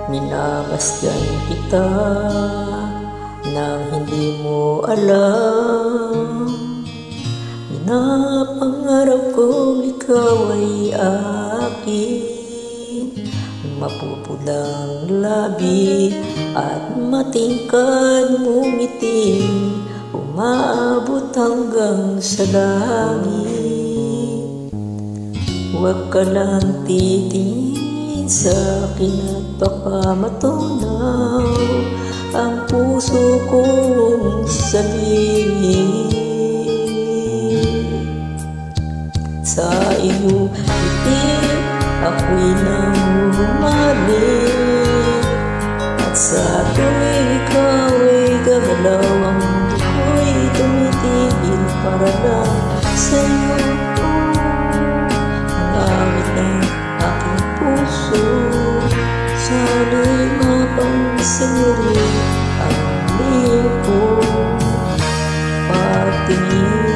Minabasdan kita nang hindi mo alam. Pinapangarap kong ikaw ay akin, mapupulang labi at matingkad mong ngiti, umaabot hanggang sa langit. Huwag ka lang titingin sa akin at baka matunaw ang puso kong sabihin. Sa iyong ngiti ako'y namumalik, at sa tuwing ikaw ay gagalaw, ang mundo ko'y tumitigil para lang sa'yo. Ang awit ng aking puso, sana'y mapansin mo rin ang liyo kong patingin.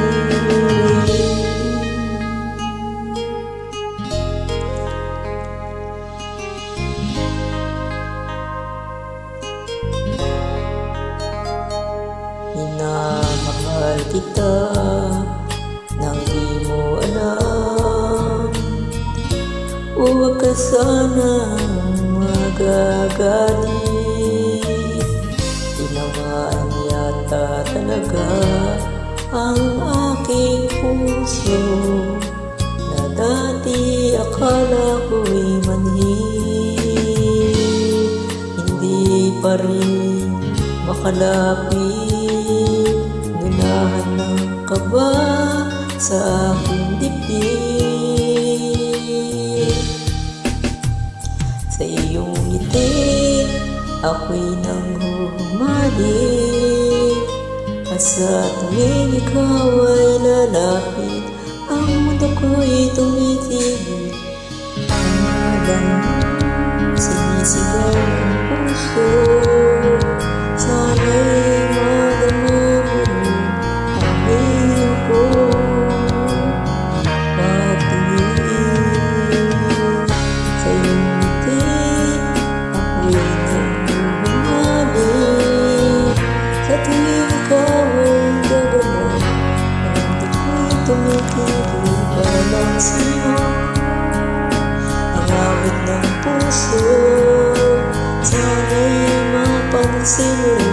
Minamahal kita nang di mo alam. Huwag ka sanang magagalit, tinamaan yata talaga ang aking puso, na dati akala ko'y manhid. Hindi pa rin makalapit, gunahan ng kaba sa aking dibdib. Sa iyong ngiti ako'y nanghuhumalik, at sa tuwing ikaw ay lalapit, ang mundo ko'y tumitigil. Umadan, sinisigaw ang puso, sana'y madama mo rin ang liyo kong patingin. Sa iyong ngiti ako'y nanghuhumalik, sa tuwing ikaw ay gagalaw, ang mundo ko'y tumitigil para lang sa'yo. Ang awit ng puso, sana'y mapansin mo